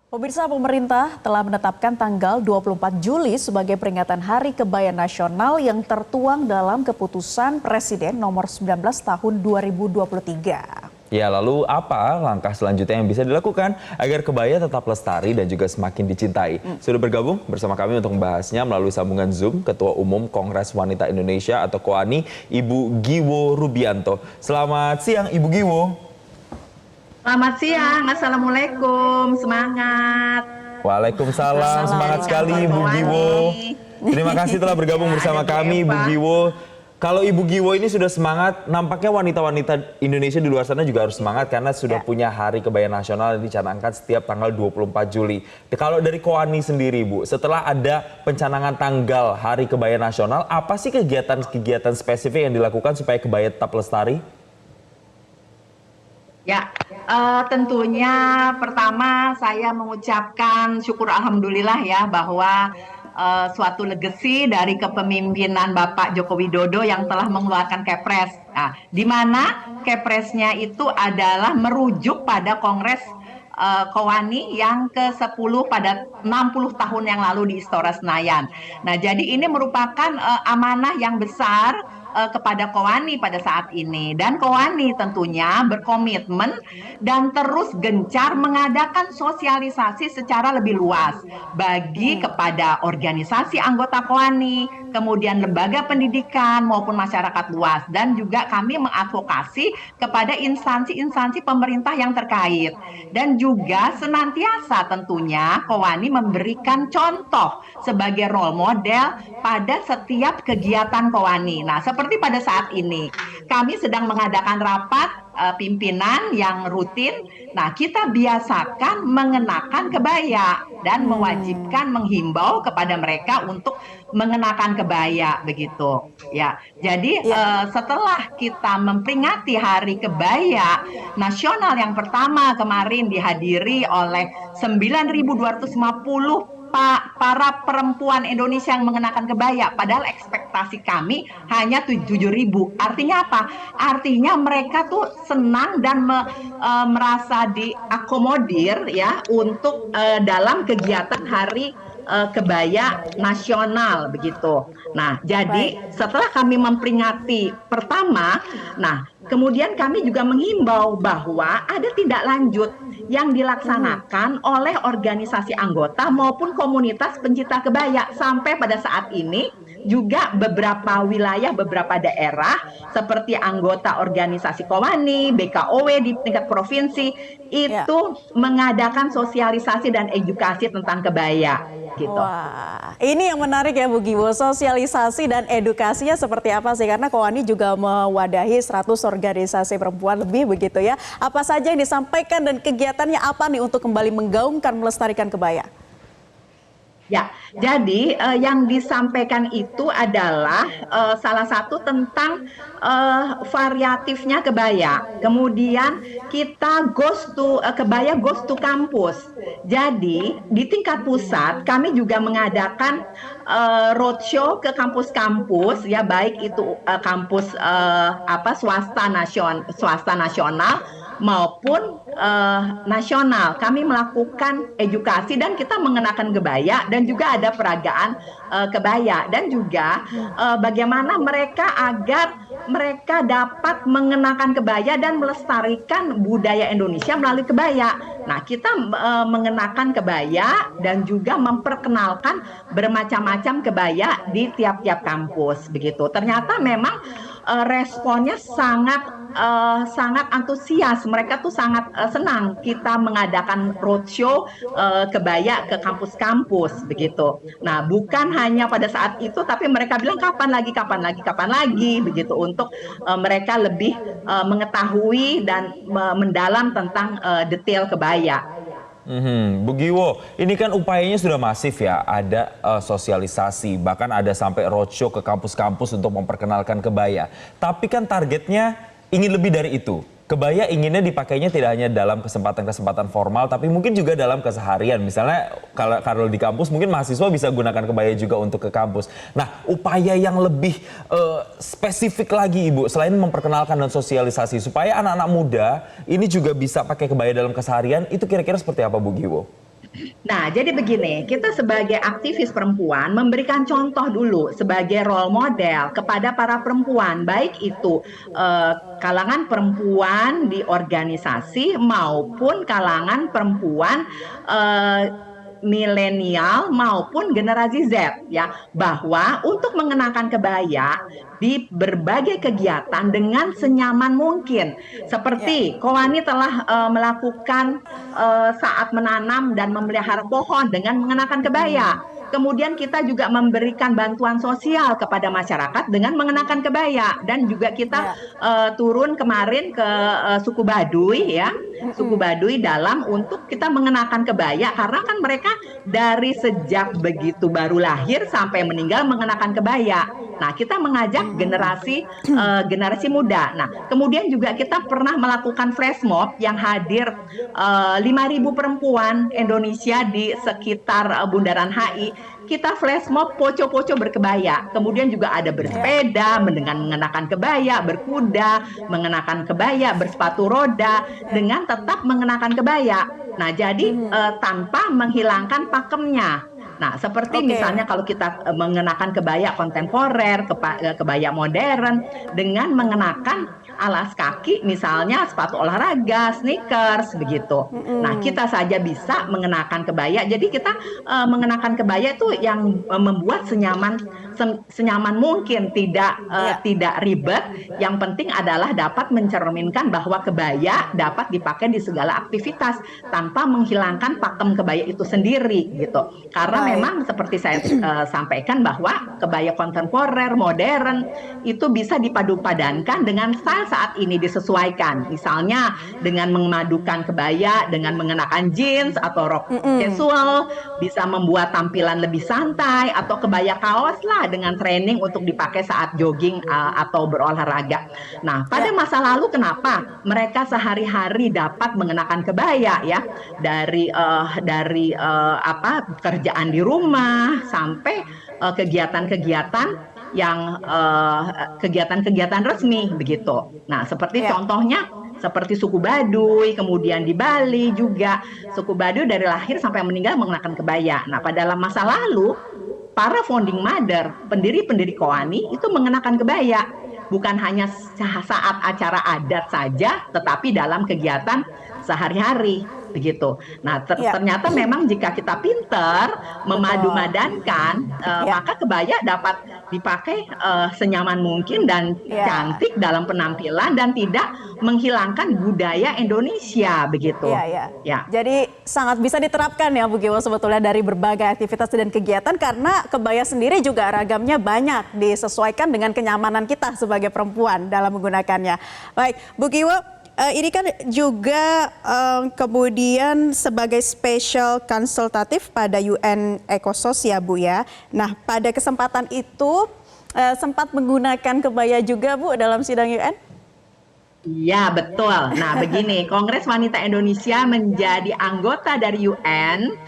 Pemirsa, pemerintah telah menetapkan tanggal 24 Juli sebagai peringatan Hari Kebaya Nasional yang tertuang dalam keputusan Presiden nomor 19 tahun 2023. Ya, lalu apa langkah selanjutnya yang bisa dilakukan agar kebaya tetap lestari dan juga semakin dicintai? Sudah bergabung bersama kami untuk membahasnya melalui sambungan Zoom Ketua Umum Kongres Wanita Indonesia atau KOWANI, Ibu Giwo Rubianto. Selamat siang, Ibu Giwo. Selamat siang, Assalamualaikum, semangat. Waalaikumsalam, semangat sekali Ibu Giwo. Terima kasih telah bergabung bersama kami Ibu Giwo. Kalau Ibu Giwo ini sudah semangat, nampaknya wanita-wanita Indonesia di luar sana juga harus semangat karena sudah punya Hari Kebaya Nasional yang dicanangkan setiap tanggal 24 Juli. Kalau dari KOWANI sendiri Bu, setelah ada pencanangan tanggal Hari Kebaya Nasional, apa sih kegiatan-kegiatan spesifik yang dilakukan supaya kebaya tetap lestari? Ya, tentunya pertama saya mengucapkan syukur alhamdulillah ya bahwa suatu legacy dari kepemimpinan Bapak Joko Widodo yang telah mengeluarkan Kepres. Nah, di mana Kepresnya itu adalah merujuk pada Kongres KOWANI yang ke-10 pada 60 tahun yang lalu di Istora Senayan. Nah, jadi ini merupakan amanah yang besar kepada KOWANI pada saat ini, dan KOWANI tentunya berkomitmen dan terus gencar mengadakan sosialisasi secara lebih luas bagi kepada organisasi anggota KOWANI, kemudian lembaga pendidikan maupun masyarakat luas, dan juga kami mengadvokasi kepada instansi-instansi pemerintah yang terkait, dan juga senantiasa tentunya KOWANI memberikan contoh sebagai role model pada setiap kegiatan KOWANI. Nah, seperti pada saat ini, kami sedang mengadakan rapat pimpinan yang rutin. Nah, kita biasakan mengenakan kebaya dan mewajibkan menghimbau kepada mereka untuk mengenakan kebaya begitu. Ya, jadi setelah kita memperingati Hari Kebaya Nasional yang pertama kemarin dihadiri oleh 9.250 para perempuan Indonesia yang mengenakan kebaya, padahal ekspektasi kami hanya 7.000. Artinya apa? Artinya mereka tuh senang dan merasa diakomodir ya untuk dalam kegiatan Hari Kebaya Nasional begitu. Nah, jadi setelah kami memperingati pertama, nah kemudian kami juga menghimbau bahwa ada tindak lanjut yang dilaksanakan oleh organisasi anggota maupun komunitas pencinta kebaya. Sampai pada saat ini juga beberapa wilayah, beberapa daerah seperti anggota organisasi KOWANI, BKOW di tingkat provinsi itu mengadakan sosialisasi dan edukasi tentang kebaya. Gitu. Wah, ini yang menarik ya Bu Giwo, sosialisasi dan edukasinya seperti apa sih? Karena KOWANI juga mewadahi 100 organisasi perempuan lebih begitu ya. Apa saja yang disampaikan dan kegiatannya apa nih untuk kembali menggaungkan melestarikan kebaya? Ya, jadi yang disampaikan itu adalah salah satu tentang variatifnya kebaya. Kemudian kita kebaya goes to kampus. Jadi di tingkat pusat kami juga mengadakan roadshow ke kampus-kampus ya, baik itu kampus swasta nasional maupun nasional. Kami melakukan edukasi dan kita mengenakan kebaya dan juga ada peragaan kebaya, dan juga bagaimana mereka agar mereka dapat mengenakan kebaya dan melestarikan budaya Indonesia melalui kebaya. Nah, kita mengenakan kebaya dan juga memperkenalkan bermacam-macam kebaya di tiap-tiap kampus begitu. Ternyata memang responnya sangat antusias. Mereka tuh sangat senang kita mengadakan roadshow kebaya ke kampus-kampus begitu. Nah, bukan hanya pada saat itu, tapi mereka bilang kapan lagi begitu, untuk mereka lebih mengetahui dan mendalam tentang detail kebaya. Bu Giwo, ini kan upayanya sudah masif ya, ada sosialisasi, bahkan ada sampai roadshow ke kampus-kampus untuk memperkenalkan kebaya. Tapi kan targetnya ingin lebih dari itu. Kebaya inginnya dipakainya tidak hanya dalam kesempatan-kesempatan formal, tapi mungkin juga dalam keseharian. Misalnya kalau di kampus mungkin mahasiswa bisa gunakan kebaya juga untuk ke kampus. Nah, upaya yang lebih spesifik lagi Ibu, selain memperkenalkan dan sosialisasi, supaya anak-anak muda ini juga bisa pakai kebaya dalam keseharian, itu kira-kira seperti apa Bu Giwo? Nah, jadi begini, kita sebagai aktivis perempuan memberikan contoh dulu sebagai role model kepada para perempuan, baik itu kalangan perempuan di organisasi maupun kalangan perempuan eh, milenial maupun generasi Z ya, bahwa untuk mengenakan kebaya di berbagai kegiatan dengan senyaman mungkin. Seperti Kowani telah melakukan saat menanam dan memelihara pohon dengan mengenakan kebaya. Kemudian kita juga memberikan bantuan sosial kepada masyarakat dengan mengenakan kebaya, dan juga kita turun kemarin ke suku Baduy ya, suku Baduy dalam untuk kita mengenakan kebaya, karena kan mereka dari sejak begitu baru lahir sampai meninggal mengenakan kebaya. Nah, kita mengajak generasi muda. Nah, kemudian juga kita pernah melakukan flash mob yang hadir 5.000 perempuan Indonesia di sekitar Bundaran HI. Kita flash mob poco-poco berkebaya. Kemudian juga ada bersepeda dengan mengenakan kebaya, berkuda, mengenakan kebaya, bersepatu roda dengan tetap mengenakan kebaya. Nah, jadi tanpa menghilangkan pakemnya. Nah, seperti misalnya kalau kita mengenakan kebaya kontemporer, kebaya modern dengan mengenakan alas kaki, misalnya sepatu olahraga, sneakers, begitu. Nah, kita saja bisa mengenakan kebaya. Jadi kita mengenakan kebaya itu yang membuat senyaman mungkin, tidak ribet. Yang penting adalah dapat mencerminkan bahwa kebaya dapat dipakai di segala aktivitas tanpa menghilangkan pakem kebaya itu sendiri, gitu. Karena memang seperti saya sampaikan bahwa kebaya kontemporer, modern itu bisa dipadu-padankan dengan style saat ini, disesuaikan. Misalnya dengan memadukan kebaya dengan mengenakan jeans atau rok casual, bisa membuat tampilan lebih santai, atau kebaya kaos lah dengan training untuk dipakai saat jogging atau berolahraga. Nah, pada masa lalu kenapa mereka sehari-hari dapat mengenakan kebaya ya, dari pekerjaan di rumah sampai kegiatan-kegiatan yang kegiatan-kegiatan resmi begitu. Nah, seperti contohnya seperti suku Baduy, kemudian di Bali juga suku Baduy dari lahir sampai meninggal mengenakan kebaya. Nah, pada masa lalu para founding mother, pendiri-pendiri Kowani itu mengenakan kebaya, bukan hanya saat acara adat saja, tetapi dalam kegiatan sehari-hari begitu. Nah, ternyata memang jika kita pintar memadu-madankan, maka kebaya dapat dipakai senyaman mungkin dan cantik dalam penampilan dan tidak menghilangkan budaya Indonesia begitu. Jadi sangat bisa diterapkan ya Bu Giwo sebetulnya dari berbagai aktivitas dan kegiatan, karena kebaya sendiri juga ragamnya banyak, disesuaikan dengan kenyamanan kita sebagai perempuan dalam menggunakannya. Baik, Bu Giwo, ini kan juga kemudian sebagai special konsultatif pada UN Ecosos ya Bu ya. Nah, pada kesempatan itu sempat menggunakan kebaya juga Bu dalam sidang UN? Iya, betul. Nah, begini, Kongres Wanita Indonesia menjadi anggota dari UN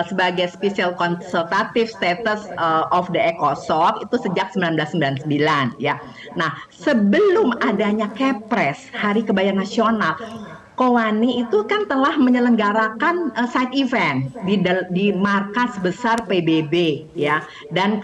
sebagai Special Consultative Status of the ECOSOC itu sejak 1999 ya. Nah, sebelum adanya Kepres, Hari Kebaya Nasional, Kowani itu kan telah menyelenggarakan side event di markas besar PBB ya, dan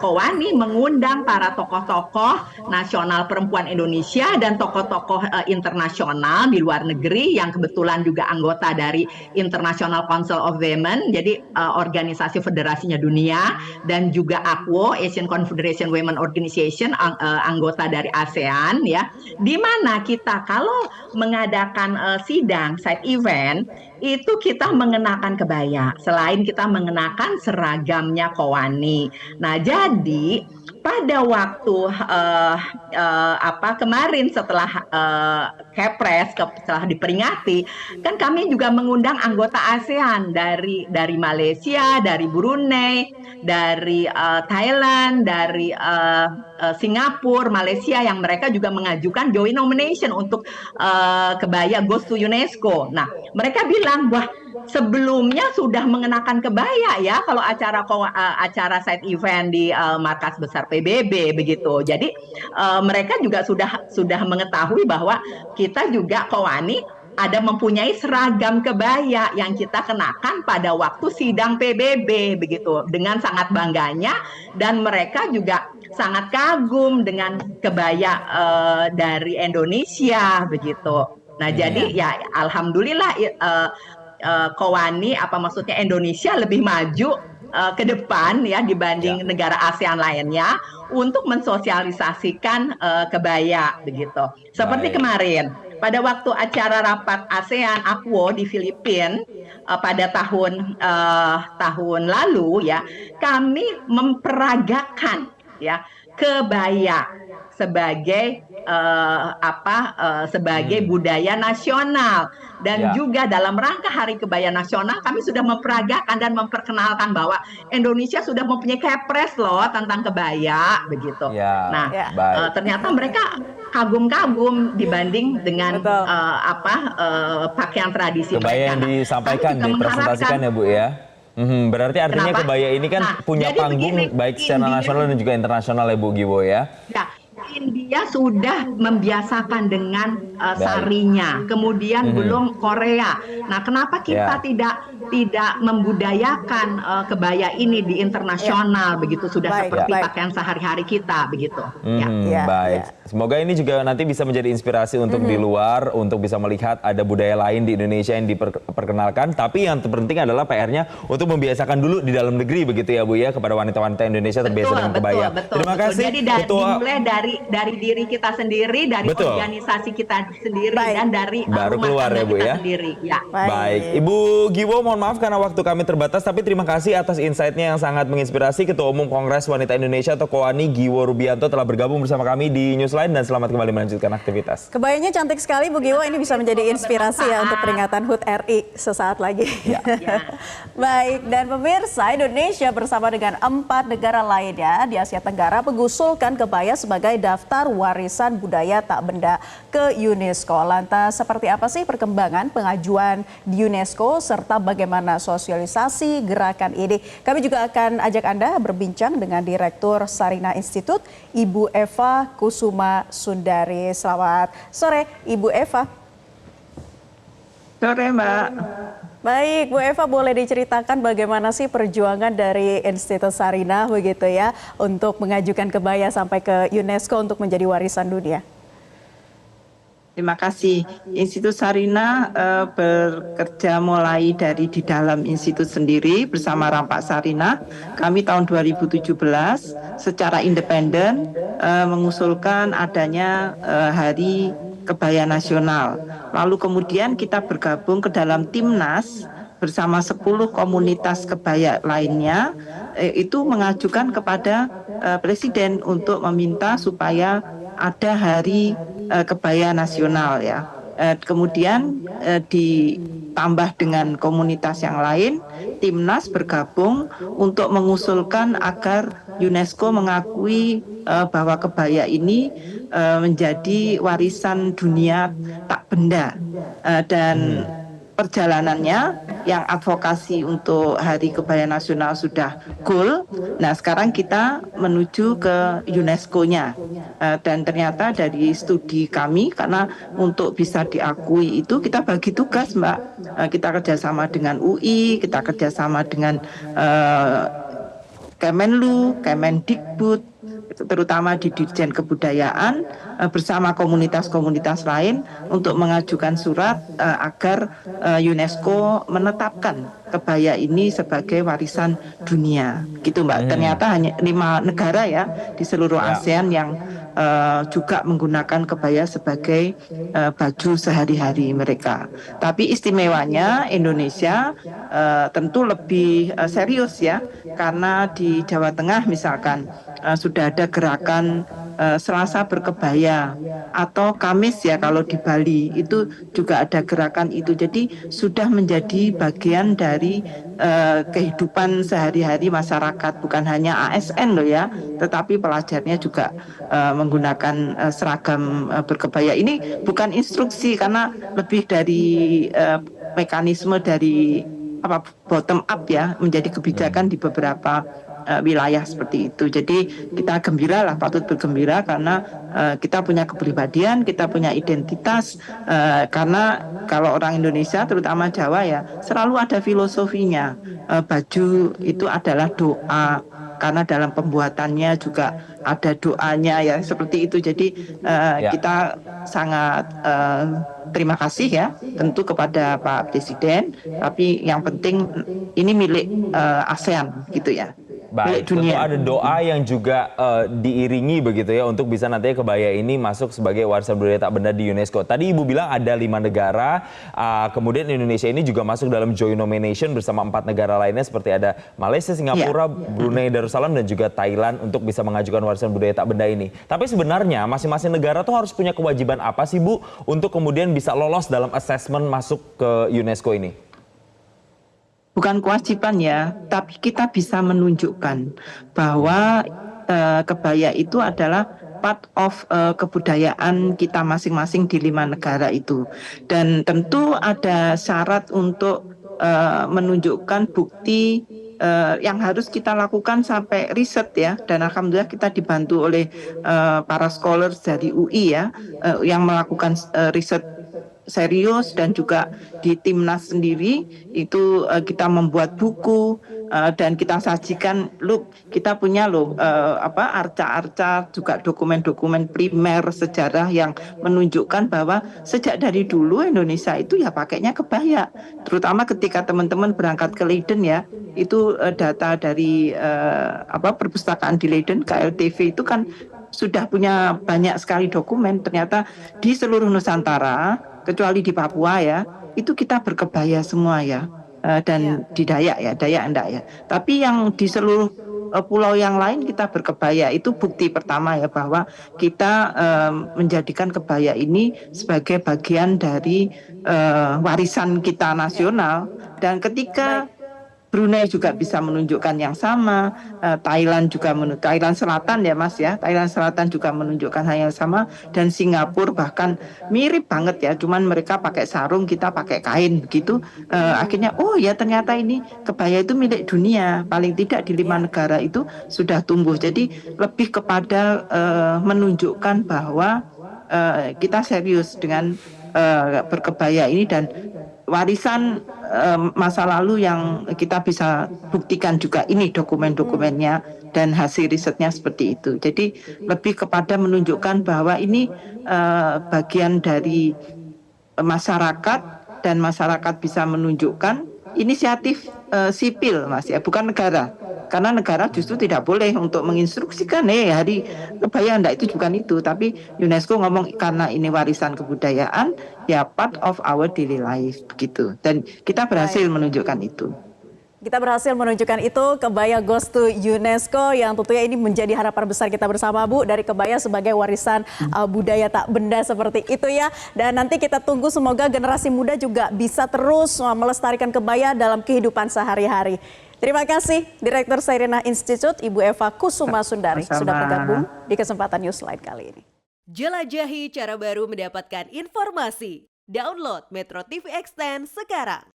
Kowani mengundang para tokoh-tokoh nasional perempuan Indonesia dan tokoh-tokoh internasional di luar negeri yang kebetulan juga anggota dari International Council of Women, jadi organisasi federasinya dunia, dan juga ACWO, Asian Confederation Women Organization, anggota dari ASEAN ya, di mana kita kalau mengadakan sidang side event itu kita mengenakan kebaya selain kita mengenakan seragamnya Kowani. Nah, jadi pada waktu kemarin setelah Kepres setelah diperingati, kan kami juga mengundang anggota ASEAN dari Malaysia, dari Brunei, dari Thailand, dari Singapura, Malaysia, yang mereka juga mengajukan joint nomination untuk kebaya goes to UNESCO. Nah, mereka bilang, wah, sebelumnya sudah mengenakan kebaya ya kalau acara side event di markas besar PBB begitu. Jadi mereka juga sudah mengetahui bahwa kita juga Kowani ada mempunyai seragam kebaya yang kita kenakan pada waktu sidang PBB begitu, dengan sangat bangganya, dan mereka juga sangat kagum dengan kebaya dari Indonesia begitu. Nah, jadi ya alhamdulillah Kowani, apa maksudnya, Indonesia lebih maju ke depan ya dibanding negara ASEAN lainnya untuk mensosialisasikan kebaya begitu. Seperti Baik. kemarin pada waktu acara rapat ASEAN AKWO di Filipina pada tahun lalu ya, kami memperagakan ya kebaya sebagai sebagai budaya nasional, dan juga dalam rangka Hari Kebaya Nasional kami sudah memperagakan dan memperkenalkan bahwa Indonesia sudah mempunyai kepres loh tentang kebaya begitu. Ya, Nah, baik. ternyata mereka kagum-kagum dibanding dengan Betul. pakaian tradisi Kebaya mereka. yang Nah, disampaikan, kami juga dipresentasikan ya Bu ya. Berarti artinya Kenapa? kebaya ini kan Nah, punya jadi panggung begini, baik secara India- nasional dan juga internasional ya Bu Giwo ya. Ya, India sudah membiasakan dengan Baik. sarinya, kemudian belum Korea. Nah, kenapa kita tidak membudayakan kebaya ini di internasional begitu, sudah Baik, seperti baik. pakaian sehari-hari kita begitu. Ya, Baik. ya. Semoga ini juga nanti bisa menjadi inspirasi untuk di luar, untuk bisa melihat ada budaya lain di Indonesia yang diperkenalkan. Tapi yang terpenting adalah PR-nya untuk membiasakan dulu di dalam negeri begitu ya Bu ya, kepada wanita-wanita Indonesia terbiasa dengan kebaya. Terima kasih Jadi Ketua. dimulai dari diri kita sendiri, dari Betul. organisasi kita sendiri, Baik. dan dari Baru rumah keluar tangga ya, Bu, kita ya? sendiri. Ya. Baik, Ibu Giwo, mohon maaf karena waktu kami terbatas, tapi terima kasih atas insight-nya yang sangat menginspirasi. Ketua Umum Kongres Wanita Indonesia atau KOWANI, Giwo Rubianto, telah bergabung bersama kami di Newsline, dan selamat kembali melanjutkan aktivitas. Kebayanya cantik sekali Bu Giwo, ini bisa menjadi inspirasi ya untuk peringatan HUT RI sesaat lagi. Ya. Baik, dan pemirsa, Indonesia bersama dengan 4 negara lainnya di Asia Tenggara mengusulkan kebaya sebagai daftar warisan budaya tak benda ke UNESCO. Lantas seperti apa sih perkembangan pengajuan di UNESCO serta bagaimana sosialisasi gerakan ini? Kami juga akan ajak Anda berbincang dengan Direktur Sarina Institute, Ibu Eva Kusuma Sundari. Selamat sore, Ibu Eva. Sore, Mbak. Baik, Bu Eva, boleh diceritakan bagaimana sih perjuangan dari Institut Sarina begitu ya untuk mengajukan kebaya sampai ke UNESCO untuk menjadi warisan dunia? Terima kasih. Institut Sarina bekerja mulai dari di dalam institut sendiri bersama Rampak Sarina. Kami tahun 2017 secara independen mengusulkan adanya Hari Kebaya Nasional. Lalu kemudian kita bergabung ke dalam Timnas bersama 10 komunitas kebaya lainnya, itu mengajukan kepada Presiden untuk meminta supaya ada Hari Kebaya Nasional ya. Kemudian ditambah dengan komunitas yang lain, Timnas bergabung untuk mengusulkan agar UNESCO mengakui bahwa kebaya ini menjadi warisan dunia tak benda, dan perjalanannya yang advokasi untuk Hari Kebaya Nasional sudah goal. Nah, sekarang kita menuju ke UNESCO-nya. Dan ternyata dari studi kami, karena untuk bisa diakui itu kita bagi tugas, Mbak. Kita kerjasama dengan UI, kita kerjasama dengan Kemenlu, Kemendikbud, terutama di Dirjen Kebudayaan, bersama komunitas-komunitas lain untuk mengajukan surat agar UNESCO menetapkan kebaya ini sebagai warisan dunia. Gitu, Mbak. Ternyata hanya 5 negara ya di seluruh ASEAN yang juga menggunakan kebaya sebagai baju sehari-hari mereka. Tapi istimewanya Indonesia tentu lebih serius ya, karena di Jawa Tengah misalkan sudah ada gerakan Selasa Berkebaya, atau Kamis ya kalau di Bali itu juga ada gerakan itu. Jadi sudah menjadi bagian dari kehidupan sehari-hari masyarakat, bukan hanya ASN loh ya, tetapi pelajarnya juga menggunakan seragam berkebaya. Ini bukan instruksi karena lebih dari mekanisme dari bottom up ya, menjadi kebijakan di beberapa wilayah seperti itu. Jadi kita gembira lah, patut bergembira karena kita punya kepribadian, kita punya identitas. Karena kalau orang Indonesia, terutama Jawa ya, selalu ada filosofinya. Baju itu adalah doa. Karena dalam pembuatannya juga ada doanya ya seperti itu. Jadi kita sangat terima kasih ya tentu kepada Pak Presiden. Tapi yang penting ini milik ASEAN gitu ya. Baik, tentu ada doa yang juga diiringi begitu ya untuk bisa nantinya kebaya ini masuk sebagai warisan budaya tak benda di UNESCO. Tadi Ibu bilang ada 5 negara, kemudian Indonesia ini juga masuk dalam joint nomination bersama 4 negara lainnya seperti ada Malaysia, Singapura, Brunei Darussalam dan juga Thailand untuk bisa mengajukan warisan budaya tak benda ini. Tapi sebenarnya masing-masing negara tuh harus punya kewajiban apa sih Bu untuk kemudian bisa lolos dalam assessment masuk ke UNESCO ini? Bukan kewajiban ya, tapi kita bisa menunjukkan bahwa kebaya itu adalah part of kebudayaan kita masing-masing di 5 negara itu. Dan tentu ada syarat untuk menunjukkan bukti yang harus kita lakukan sampai riset ya. Dan alhamdulillah kita dibantu oleh para scholars dari UI ya, yang melakukan riset serius dan juga di Timnas sendiri itu kita membuat buku dan kita sajikan, look kita punya arca-arca juga dokumen-dokumen primer sejarah yang menunjukkan bahwa sejak dari dulu Indonesia itu ya pakainya kebaya, terutama ketika teman-teman berangkat ke Leiden ya, itu data dari perpustakaan di Leiden KLTV itu kan sudah punya banyak sekali dokumen. Ternyata di seluruh Nusantara kecuali di Papua ya, itu kita berkebaya semua ya, dan di Dayak ya, Dayak enggak ya. Tapi yang di seluruh pulau yang lain kita berkebaya, itu bukti pertama ya bahwa kita menjadikan kebaya ini sebagai bagian dari warisan kita nasional. Dan ketika Brunei juga bisa menunjukkan yang sama, Thailand juga Thailand Selatan ya Mas ya, Thailand Selatan juga menunjukkan hal yang sama, dan Singapura bahkan mirip banget ya, cuman mereka pakai sarung, kita pakai kain begitu. Akhirnya oh ya ternyata ini kebaya itu milik dunia, paling tidak di 5 negara itu sudah tumbuh. Jadi lebih kepada menunjukkan bahwa kita serius dengan berkebaya ini dan warisan masa lalu yang kita bisa buktikan juga ini dokumen-dokumennya dan hasil risetnya seperti itu. Jadi lebih kepada menunjukkan bahwa ini bagian dari masyarakat dan masyarakat bisa menunjukkan inisiatif sipil Mas ya, bukan negara. Karena negara justru tidak boleh untuk menginstruksikan hari kebaya enggak, itu bukan itu, tapi UNESCO ngomong karena ini warisan kebudayaan ya part of our daily life begitu. Dan kita berhasil menunjukkan itu. Kita berhasil menunjukkan itu, kebaya goes to UNESCO yang tentunya ini menjadi harapan besar kita bersama Bu, dari kebaya sebagai warisan budaya tak benda seperti itu ya. Dan nanti kita tunggu semoga generasi muda juga bisa terus melestarikan kebaya dalam kehidupan sehari-hari. Terima kasih Direktur Sarinah Institute Ibu Eva Kusuma Sundari sudah bergabung di kesempatan Newsline kali ini. Jelajahi cara baru mendapatkan informasi. Download Metro TV Extend sekarang.